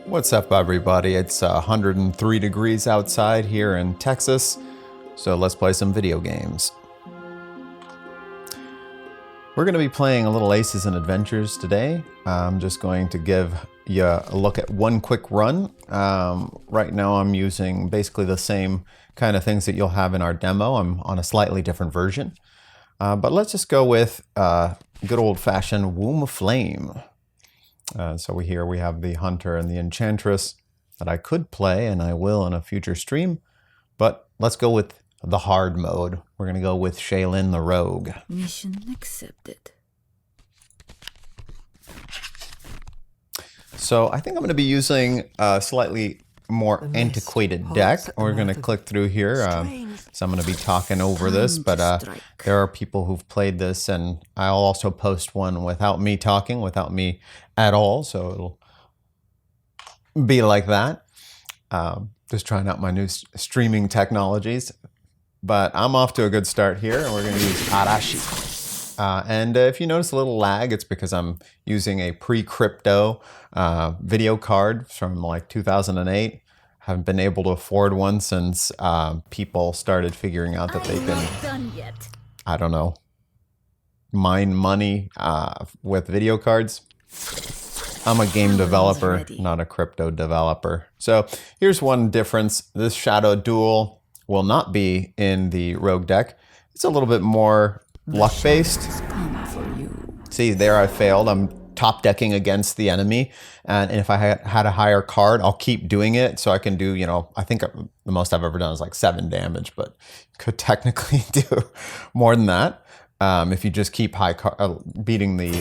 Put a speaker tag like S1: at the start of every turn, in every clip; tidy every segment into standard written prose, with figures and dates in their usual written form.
S1: What's up, everybody? It's 103 degrees outside here in Texas, so let's play some video games. We're going to be playing a little Aces and Adventures today. I'm just going to give you a look at one quick run. Right now I'm using basically the same kind of things that you'll have in our demo. I'm on a slightly different version. But let's just go with good old-fashioned Womb of Flame. So here we have the Hunter and the Enchantress that I could play, and I will in a future stream. But let's go with the hard mode. We're going to go with Shaylin the Rogue.
S2: Mission accepted.
S1: So I think I'm going to be using a slightly more antiquated deck. We're going to click through here. So I'm going to be talking over this, but there are people who've played this, and I'll also post one without me talking, without me at all. So it'll be like that. Just trying out my new streaming technologies. But I'm off to a good start here, and we're going to use Arashi. And if you notice a little lag, it's because I'm using a pre-crypto video card from like 2008. Haven't been able to afford one since people started figuring out that they can, I don't know, mine money with video cards. I'm a game developer, not a crypto developer. So here's one difference. This Shadow Duel will not be in the Rogue deck. It's a little bit more luck-based. See, there I failed. I'm top decking against the enemy, and if I had a higher card, I'll keep doing it so I can do, you know, I think the most I've ever done is like 7 damage, but could technically do more than that if you just keep beating the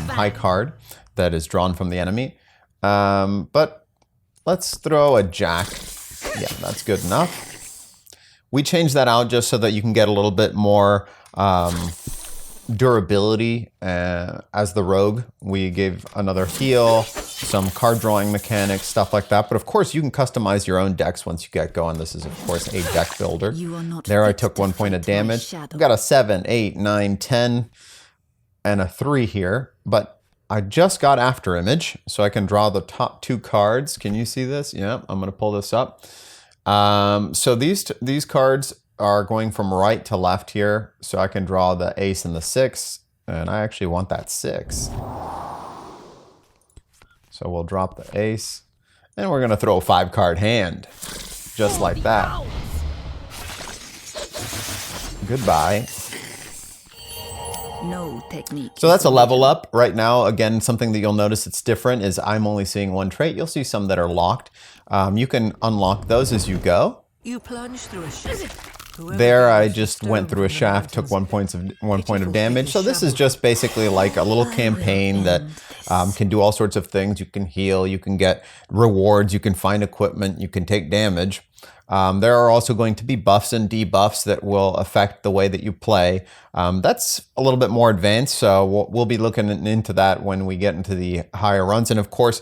S1: high card that is drawn from the enemy. But let's throw a jack. Yeah, that's good enough. We changed that out just so that you can get a little bit more durability as the Rogue. We gave another heal, some card drawing mechanics, stuff like that. But of course, you can customize your own decks once you get going. This is, of course, a deck builder. There I took 1 point of damage. I've got a 7, 8, 9, 10, and a 3 here. But I just got After Image, so I can draw the top 2 cards. Can you see this? Yeah, I'm going to pull this up. So these cards are going from right to left here, so I can draw the ace and the 6, and I actually want that 6. So we'll drop the ace, and we're gonna throw a 5-card hand, just like that. Goodbye.
S2: No technique.
S1: So that's a level up. Right now, again, something that you'll notice that's different is I'm only seeing 1 trait. You'll see some that are locked. You can unlock those as you go.
S2: You plunge through a shaft.
S1: There I just went through a shaft, took 1 point of damage. So this is just basically like a little campaign that can do all sorts of things. You can heal, you can get rewards, you can find equipment, you can take damage. There are also going to be buffs and debuffs that will affect the way that you play. That's a little bit more advanced, so we'll be looking into that when we get into the higher runs. And of course,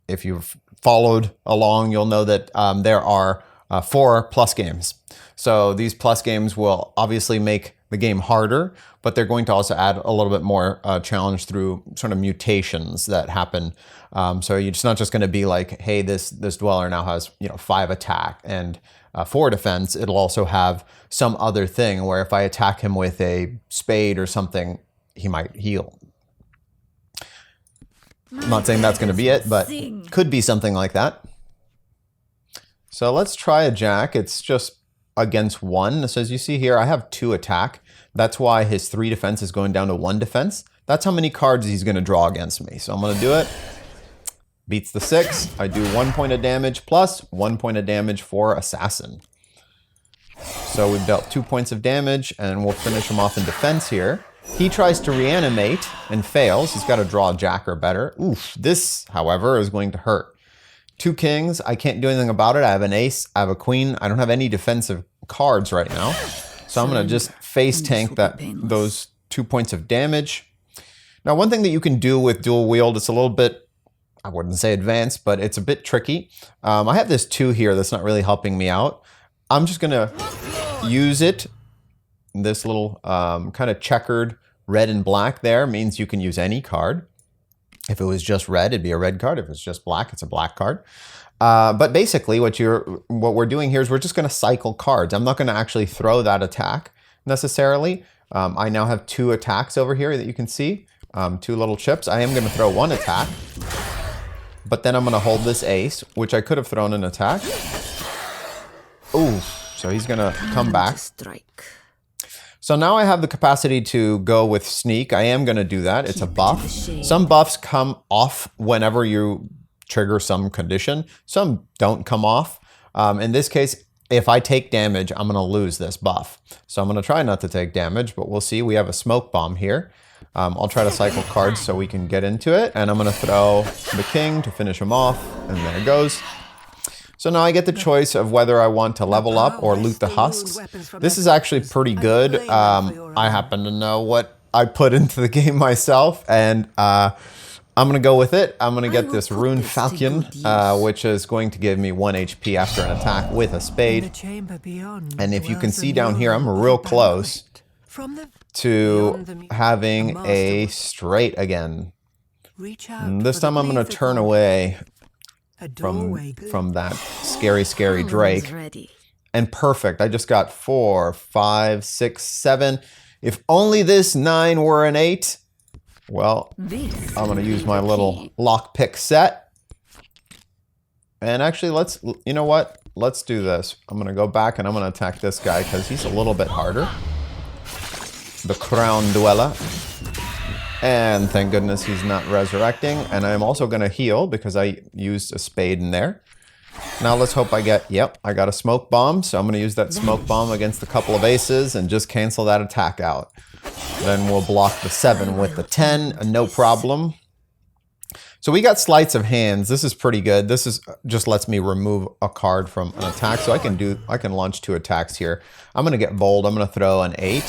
S1: if you've followed along, you'll know that there are 4 plus games. So these plus games will obviously make the game harder, but they're going to also add a little bit more challenge through sort of mutations that happen. So it's not just going to be like, hey, this dweller now has 5 attack and 4 defense. It'll also have some other thing where if I attack him with a spade or something, he might heal. I'm not saying that's going to be it, but could be something like that. So let's try a jack. It's just against 1. So as you see here, I have 2 attack. That's why his 3 defense is going down to 1 defense. That's how many cards he's going to draw against me. So I'm going to do it. Beats the 6. I do 1 point of damage plus 1 point of damage for Assassin. So we've dealt 2 points of damage, and we'll finish him off in defense here. He tries to reanimate and fails. He's got to draw a jack or better. Oof. This, however, is going to hurt. 2 kings, I can't do anything about it. I have an ace, I have a queen. I don't have any defensive cards right now. So I'm going to just face tank those 2 points of damage. Now, one thing that you can do with dual wield, it's a little bit, I wouldn't say advanced, but it's a bit tricky. I have this 2 here that's not really helping me out. I'm just going to use it. This little kind of checkered red and black there means you can use any card. If it was just red, it'd be a red card. If it's just black, it's a black card. But basically what we're doing here is we're just going to cycle cards. I'm not going to actually throw that attack necessarily. I now have 2 attacks over here that you can see. 2 little chips. I am going to throw 1 attack. But then I'm going to hold this ace, which I could have thrown an attack. Ooh, so he's going to come back.
S2: Strike.
S1: So now I have the capacity to go with sneak. I am going to do that. It's a buff. Some buffs come off whenever you trigger some condition. Some don't come off. In this case, if I take damage, I'm going to lose this buff. So I'm going to try not to take damage, but we'll see. We have a smoke bomb here. I'll try to cycle cards so we can get into it. And I'm going to throw the king to finish him off. And there it goes. So now I get the choice of whether I want to level up or loot the husks. This is actually pretty good. I happen to know what I put into the game myself, and I'm going to go with it. I'm going to get this Rune Falcon, which is going to give me 1 HP after an attack with a spade. And if you can see down here, I'm real close to having a straight again. This time I'm going to turn away from that scary Drake. And perfect. I just got 4, 5, 6, 7. If only this 9 were an 8. Well, I'm going to use my little lockpick set. And actually, you know what? Let's do this. I'm going to go back and I'm going to attack this guy because he's a little bit harder. The Crown Dweller. And thank goodness he's not resurrecting. And I'm also going to heal because I used a spade in there. Now let's hope I get, yep, I got a smoke bomb. So I'm going to use that smoke bomb against a couple of aces and just cancel that attack out. Then we'll block the 7 with the 10, no problem. So we got sleights of hands. This is pretty good. This is just lets me remove a card from an attack. So I can launch 2 attacks here. I'm going to get bold. I'm going to throw an 8.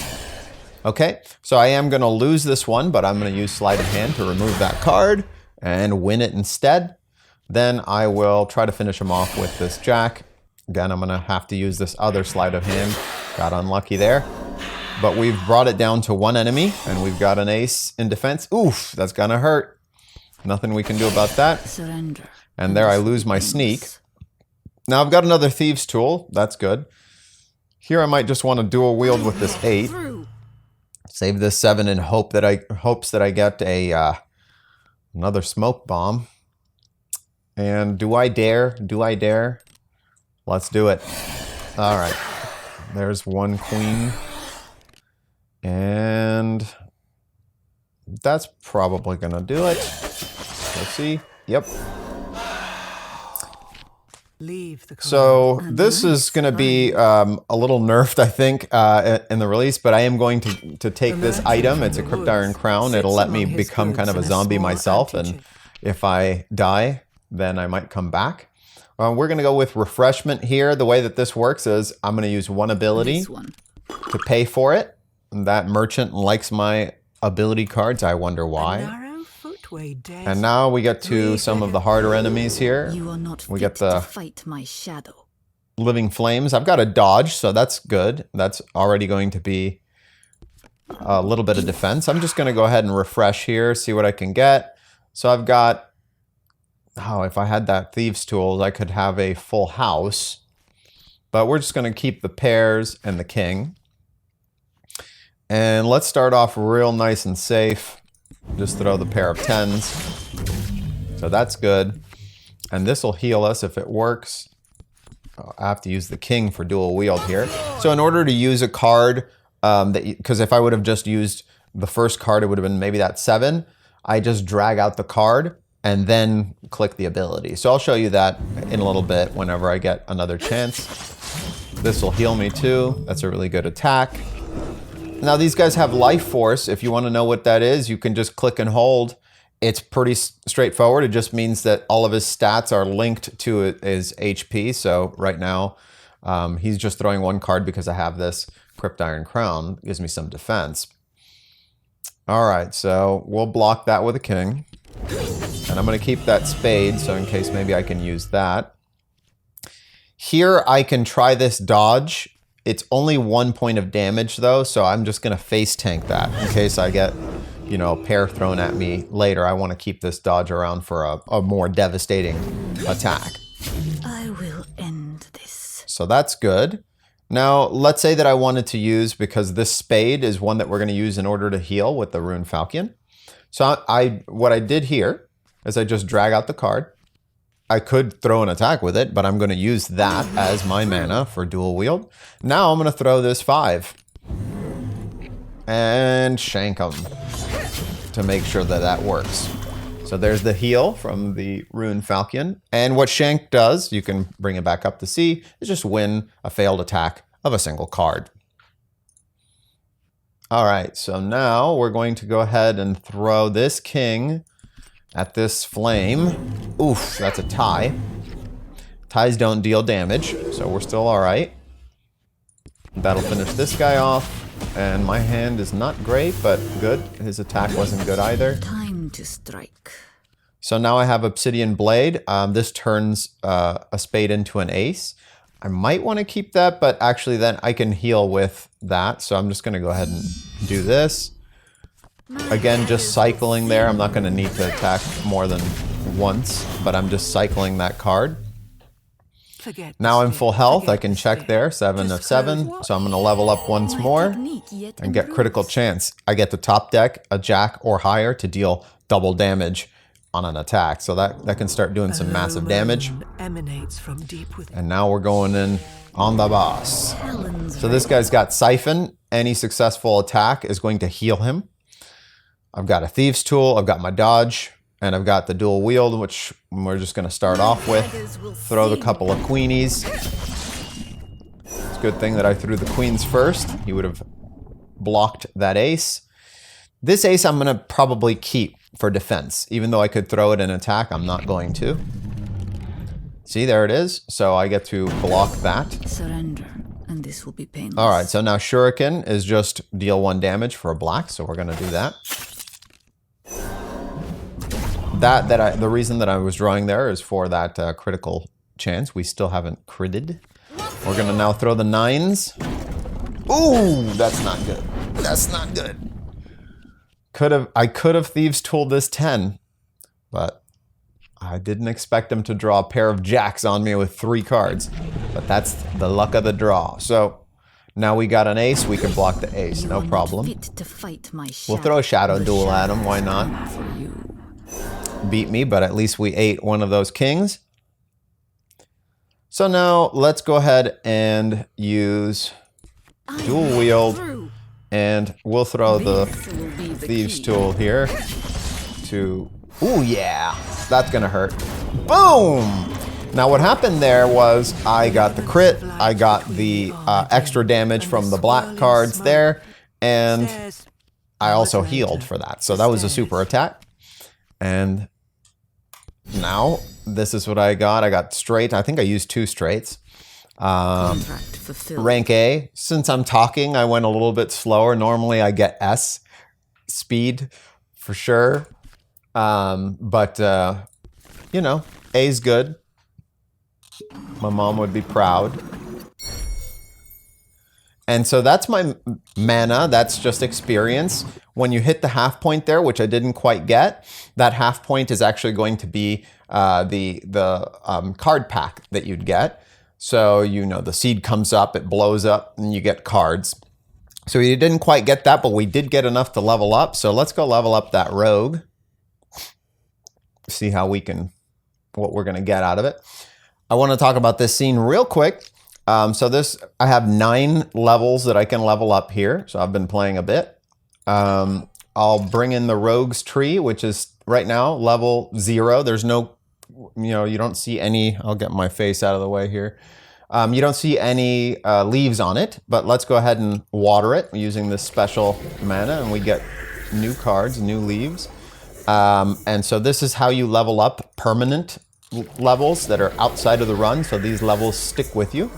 S1: Okay, so I am going to lose this one, but I'm going to use sleight of hand to remove that card and win it instead. Then I will try to finish him off with this jack. Again, I'm going to have to use this other sleight of hand. Got unlucky there. But we've brought it down to 1 enemy, and we've got an ace in defense. Oof, that's going to hurt. Nothing we can do about that.
S2: Surrender.
S1: And there I lose my sneak. Now I've got another thieves tool. That's good. Here I might just want to dual wield with this 8. Save this 7 in hopes that I get a another smoke bomb. And do I dare? Do I dare? Let's do it. All right. There's 1 queen. And that's probably going to do it. Let's see. Yep. So this is going to be a little nerfed, I think, in the release, but I am going to take this item. It's a Crypt Iron Crown. It'll let me become kind of a zombie myself, and if I die, then I might come back. We're going to go with Refreshment here. The way that this works is I'm going to use 1 ability to pay for it. That merchant likes my ability cards. I wonder why. And now we get to some of the harder enemies here. We get the
S2: fight my shadow.
S1: Living Flames. I've got a dodge, so that's good. That's already going to be a little bit of defense. I'm just going to go ahead and refresh here, see what I can get. So I've got, oh, if I had that Thieves Tools, I could have a full house. But we're just going to keep the pairs and the king. And let's start off real nice and safe. Just throw the pair of 10s. So that's good. And this will heal us if it works. I have to use the king for dual wield here. So in order to use a card, because if I would have just used the first card, it would have been maybe that 7. I just drag out the card and then click the ability. So I'll show you that in a little bit whenever I get another chance. This will heal me too. That's a really good attack. Now these guys have life force. If you want to know what that is, you can just click and hold. It's pretty straightforward. It just means that all of his stats are linked to his HP. So right now, he's just throwing 1 card because I have this Crypt Iron Crown. It gives me some defense. All right, so we'll block that with a king. And I'm going to keep that spade, so in case maybe I can use that. Here I can try this dodge. It's only 1 point of damage though, so I'm just going to face tank that in case I get you know, pair thrown at me later. I want to keep this dodge around for a more devastating attack.
S2: I will end this.
S1: So that's good. Now, let's say that I wanted to use, because this spade is one that we're going to use in order to heal with the Rune Falchion. So what I did here is I just drag out the card. I could throw an attack with it, but I'm going to use that as my mana for dual wield. Now I'm going to throw this 5. And shank them to make sure that that works. So there's the heal from the Rune Falchion. And what Shank does, you can bring it back up to see, is just win a failed attack of a single card. All right, so now we're going to go ahead and throw this king at this flame. Oof, that's a tie. Ties don't deal damage, so we're still all right. That'll finish this guy off. And my hand is not great, but good. His attack wasn't good either.
S2: Time to strike.
S1: So now I have Obsidian Blade. This turns a spade into an ace. I might want to keep that, but actually then I can heal with that. So I'm just going to go ahead and do this. Again, just cycling there. I'm not going to need to attack more than once, but I'm just cycling that card. Now I'm full health. I can check there, 7 of 7. So I'm going to level up once more and get critical chance. I get the top deck, a jack or higher, to deal double damage on an attack. So that can start doing some massive damage. And now we're going in on the boss. So this guy's got Siphon. Any successful attack is going to heal him. I've got a Thieves' Tool. I've got my dodge. And I've got the dual wield, which we're just going to start off with. Throw the couple of queenies. It's a good thing that I threw the queens first. He would have blocked that ace. This ace I'm going to probably keep for defense. Even though I could throw it in attack, I'm not going to. See, there it is. So I get to block that.
S2: Surrender, and this will be painless.
S1: All right, so now Shuriken is just deal 1 damage for a black, so we're going to do that. The reason that I was drawing there is for that critical chance. We still haven't critted. We're gonna now throw the 9s. Ooh, that's not good. That's not good. I could have Thieves' Tooled this 10, but I didn't expect him to draw a pair of jacks on me with 3 cards. But that's the luck of the draw. So now we got an ace. We can block the ace, no problem. We'll throw a Shadow Duel at him. Why not? Beat me, but at least we ate one of those kings. So now let's go ahead and use dual wield, and we'll throw the Thieves' Tool here to, ooh yeah, that's gonna hurt. Boom! Now what happened there was I got the crit, I got the extra damage from the black cards there, and I also healed for that. So that was a super attack. And now this is what I got. I got straight. I think I used 2 straights. Rank A. Since I'm talking, I went a little bit slower. Normally I get S speed for sure. But you know, A's good. My mom would be proud. And so that's my mana. That's just experience. When you hit the half point there, which I didn't quite get, that half point is actually going to be the card pack that you'd get. So, you know, the seed comes up, it blows up, and you get cards. So you didn't quite get that, but we did get enough to level up. So let's go level up that rogue. See how what we're gonna get out of it. I want to talk about this scene real quick. I have 9 levels that I can level up here. So I've been playing a bit. I'll bring in the Rogue's Tree, which is right now level 0. There's no, you know, you don't see any, I'll get my face out of the way here. You don't see any leaves on it, but let's go ahead and water it using this special mana, and we get new cards, new leaves. And so this is how you level up permanent levels that are outside of the run. So these levels stick with you.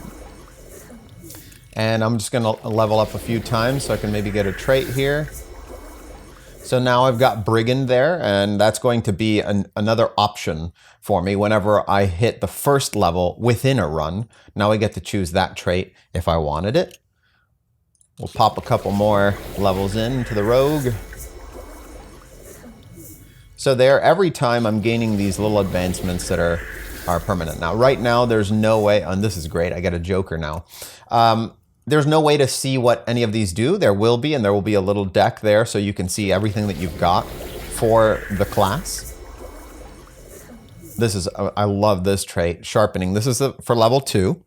S1: And I'm just going to level up a few times so I can maybe get a trait here. So now I've got Brigand there, and that's going to be another option for me whenever I hit the first level within a run. Now I get to choose that trait if I wanted it. We'll pop a couple more levels into the Rogue. So there, every time I'm gaining these little advancements that are permanent. Now, right now, there's no way, and this is great, I get a Joker now. There's no way to see what any of these do. There will be, and there will be a little deck there so you can see everything that you've got for the class. This is, I love this trait, Sharpening. This is for level 2.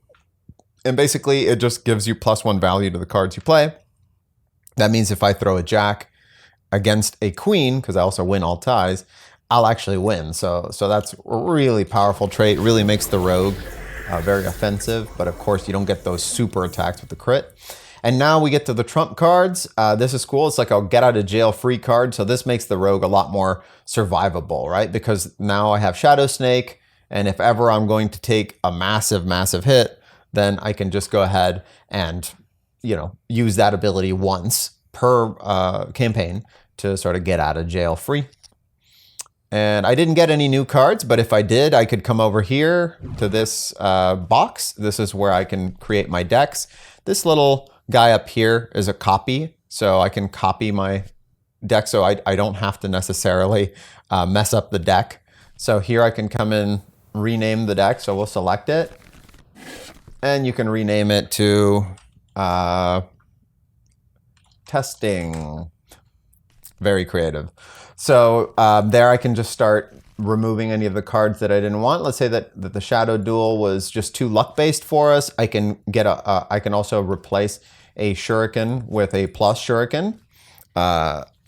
S1: And basically, it just gives you +1 value to the cards you play. That means if I throw a Jack against a Queen, because I also win all ties, I'll actually win. So that's a really powerful trait. Really makes the Rogue very offensive. But of course, you don't get those super attacks with the crit. And now we get to the trump cards. This is cool. It's like a get out of jail free card. So this makes the Rogue a lot more survivable, right? Because now I have Shadow Snake. And if ever I'm going to take a massive, massive hit, then I can just go ahead and, you know, use that ability once per campaign to sort of get out of jail free. And I didn't get any new cards, but if I did, I could come over here to this box. This is where I can create my decks. This little guy up here is a copy, so I can copy my deck so I don't have to necessarily mess up the deck. So here I can come in, rename the deck, so we'll select it. And you can rename it to Testing. Very creative. So there I can just start removing any of the cards that I didn't want. Let's say that the Shadow Duel was just too luck-based for us. I can get I can also replace a Shuriken with a plus Shuriken.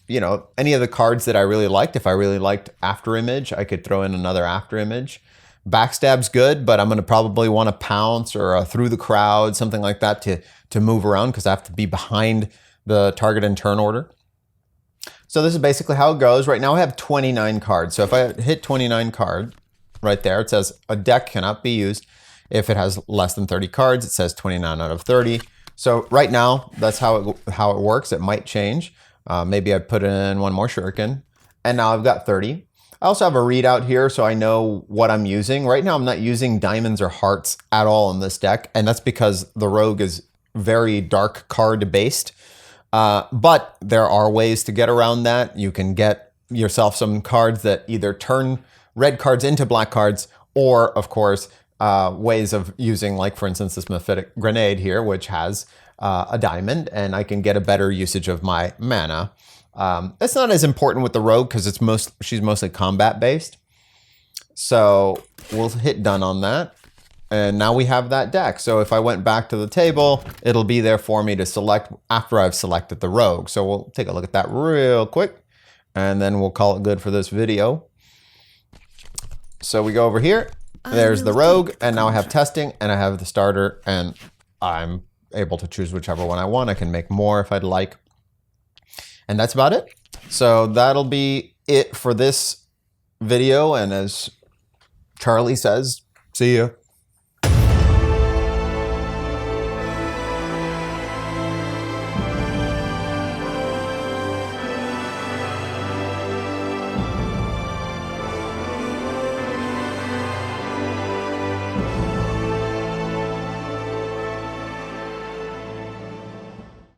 S1: You know, any of the cards that I really liked. If I really liked After Image, I could throw in another After Image. Backstab's good, but I'm going to probably want to pounce or through the crowd, something like that to move around because I have to be behind the target in turn order. So this is basically how it goes. Right now I have 29 cards. So if I hit 29 card right there, it says a deck cannot be used if it has less than 30 cards. It says 29 out of 30. So right now that's how it works. It might change. Maybe I put in one more Shuriken and now I've got 30. I also have a readout here so I know what I'm using. Right now I'm not using diamonds or hearts at all in this deck, and that's because the Rogue is very dark card based. But there are ways to get around that. You can get yourself some cards that either turn red cards into black cards, or of course ways of using, like for instance this Mephitic Grenade here, which has a diamond, and I can get a better usage of my mana. It's not as important with the Rogue because she's mostly combat based. So we'll hit done on that. And now we have that deck. So if I went back to the table, it'll be there for me to select after I've selected the Rogue. So we'll take a look at that real quick and then we'll call it good for this video. So we go over here, there's the Rogue, and now I have Testing and I have the starter, and I'm able to choose whichever one I want. I can make more if I'd like. And that's about it. So that'll be it for this video. And as Charlie says, see ya.